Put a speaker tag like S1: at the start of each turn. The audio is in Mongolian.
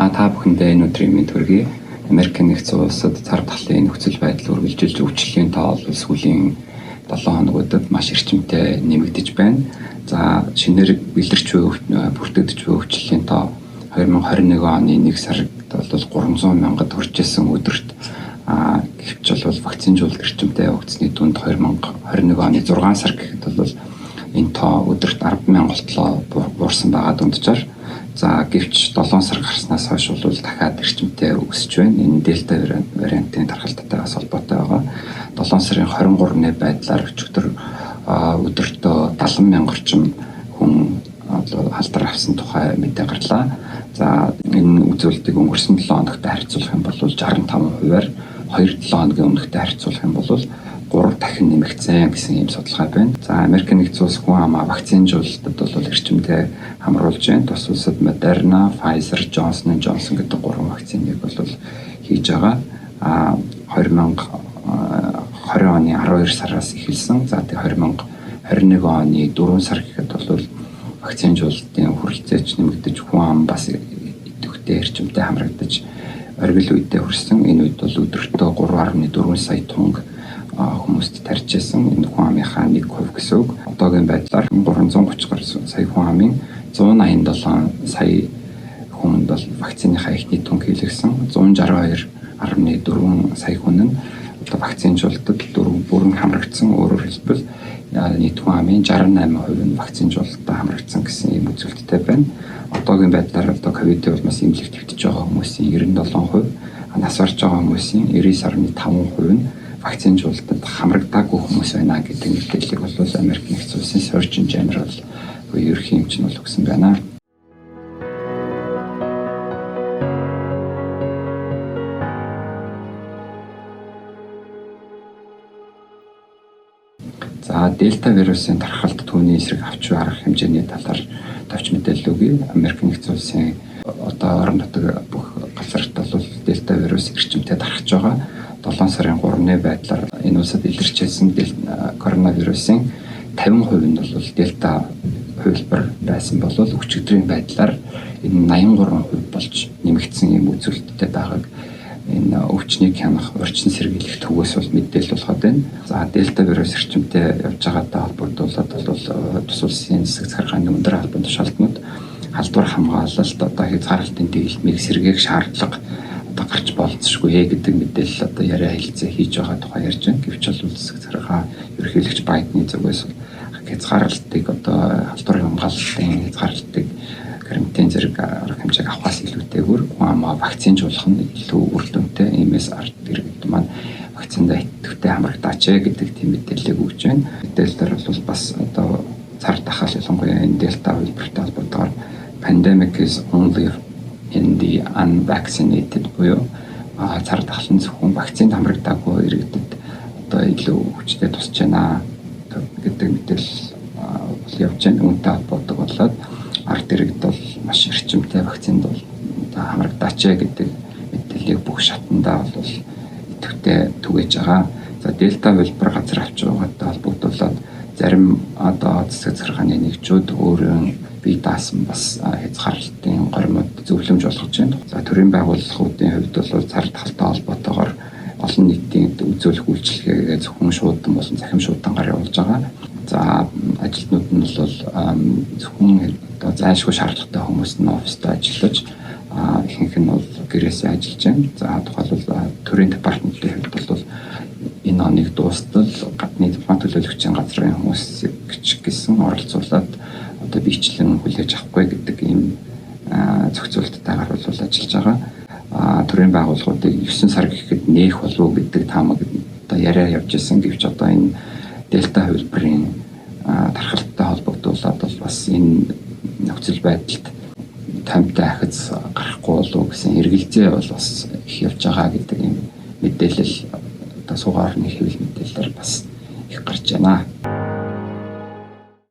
S1: За та бүхэндээ энэ өдрийн мэнд хүргэе. Америкийн нэгдсэн улсад цар тахлын нөхцөл байдал үргэлжилж өвчлөлийн тоо бол сүүлийн 7 хоногудад маш эрчимтэй нэмэгдэж байна. За шинээр бэлэрч бүртгэгдэж буй өвчлөлийн тоо 2021 оны 1 сард бол 300 мянгад хүрчээсэн өдөрт гэвч бол вакцинжуулалт эрчимтэй явагдсны дунд 2021 оны 6 сар гэхэд бол энэ тоо өдөрт 10,000 болтлоо буурсан байгаа дунджаар. За гэвч 7 сар гарснаас хойш бол дахиад эрчимтэй өсөж байна. Энэ дельта вариантын тархалтайгаас холбоотой байгаа. 7 сарын 23-ны байдлаар өчигдөр өдөртөө 70,000 орчим хүн алдар авсан тухай мэдээ гарлаа. За энэ үзүүлэлтийг өнгөрсөн 7 хоногтой харьцуулах юм бол 65%-аар 2-7 хоногийн өмнөхтэй харьцуулах юм бол 3 дахин нэмэгдсэн гэсэн ийм судалгаа байна. За Америк нэгдсэн улс хүн амаа вакцинжуулалтад бол эрчимтэй хамруулж байна. Тус улсад Moderna, Pfizer, Johnson & Johnson гэдэг 3 вакциныг бол хийж байгаа. 2020 оны 12 сараас эхэлсэн. За тэг 2021 оны 4 сар гэхэд бол вакцинжуулалтын хүрэлцээч нэмэгдэж хүн ам бас идэвхтэй эрчимтэй хамрагдаж оргил үедээ хүрсэн. Энэ үед бол өдөртөө 3.4 сая тонн хүмүүст тарьжсэн. Энэ хүн амынхаа 1% гэсэн үг. Одоогийн байдлаар 330 сая хүн амын 187 сая хүнд бол вакциныхаа эхний тонн хийлгсэн. 162.4 сая хүн нь вакцинжуулалтад бүрэн хамрагдсан. Өөрөөр хэлбэл нийт хүн амын 68% нь вакцинжуулалтад хамрагдсан гэсэн юм үзүүлэлттэй байна. Одоогийн байдлаар ковидтэй улмаас эмнэлэгт хэвтэж байгаа хүмүүсийн 97%, нас барж байгаа хүмүүсийн 99.5% нь вакцинжуулалтад хамрагдаагүй хүмүүс байна гэдэг мэдээллийг бол Америк нэгдсэн улсын Surgeon General буюу ерөнхий эмч нь бол өгсөн байна. За дельта вирусын тархалт түүний эсрэг авч буй арга хэмжээний талаар товч мэдээлэл өгье. Америк нэгдсэн улсын одоо орон нутаг бүх газарт бол дельта вирус эрчимтэй тархаж байгаа. 7 сарын 3-ны байдлаар энэ улсад илэрчээсэн коронавирусын 50% нь бол дельта хувилбар байсан бол өчигдрийн байдлаар энэ 83% болж нэмэгдсэн юм үзүүлэлттэй байгааг энэ өвчнийг хянах урьдчилан сэргийлэх төвөөс бол мэдээлэл болгоод байна. За дельта вирус эрчимтэй явж байгаатай холбогдуулаад бол тус улсын засаг захиргааны өндөр албан тушаалтнууд халдвар хамгаалалт одоо хязгаарлалтын дэглэмийг сэргээх шаардлага гарч болцсошгүй гэдэг мэдээлэл одоо яриа хэлцээ хийж байгаа тухай ярьж байна. Гэвч бол засаг захиргаа ерөнхийлөгч Байдны зүгээс хязгаарлалтыг одоо халдварын хамгаалалтын хязгаарлалтыг карантин зэрэг арга хэмжээг авахаас илүүтэйгээр хүн амаа вакцинжуулах нь илүү үр дүнтэй. Иймээс ард иргэд маань вакциндаа идэвхтэй хамрагдаач гэдэг тийм мэдээллийг өгч байна. Мэдээлэлээр бол бас одоо цар тахал ялангуяа энэ дельта хувилбартай холбоотойгоор pandemic is only in the unvaccinated буюу цар тахлын зөвхөн вакцинд хамрагдаагүй иргэдэд одоо илүү хүчтэй тусч байна гэдэг мэдээлэл явж байна. Үүнтэй холбоотой болоод ард иргэд бол маш эрчимтэй вакцинд бол одоо хамрагдаач гэдэг мэдээллийг бүх шатандаа бол идэвхтэй түгээж байгаа. За дельта хувилбар газар авч байгаатай холбогдуулаад зарим одоо засаг захиргааны нэгжүүд өөрөө бие даасан бас хязгаарлалтын горимод зөвлөмж болгож байна. За төрийн байгууллагуудын хувьд бол цар тахалтай холбоотойгоор олон нийтийн үзүүлэх үйлчилгээгээ зөвхөн шуудан болон цахим шуудангаар явуулж байгаа. За ажилтнууд нь бол зөвхөн одоо зайлшгүй шаардлагатай хүмүүс нь оффистаа ажиллаж ихэнх нь бол гэрээсээ ажиллаж байна. За тухайлбал төрийн департаментийн хувьд бол энэ оныг дуустал гадны тухайн төлөөлөгчийн газрын хүмүүсийг гэсэн оролцуулаад одоо биечлэн хүлээж авахгүй гэдэг ийм зохицуулттайгаар бол ажиллаж байгаа. Төрийн байгууллагуудыг 9 сар гэхэд нээх болов уу гэдэг таамаг одоо яриа явж исэн. Гэвч одоо энэ дельта хувилбарын тархалттай холбогдуулаад бол бас энэ нөхцөл байдалд томьтой ахиц гарахгүй болов гэсэн эргэлзээ бол бас их явж байгаа гэдэг ийм мэдээлэл одоо сугаар нэг хэвлэл мэдээлэлээр бас их гарч байна.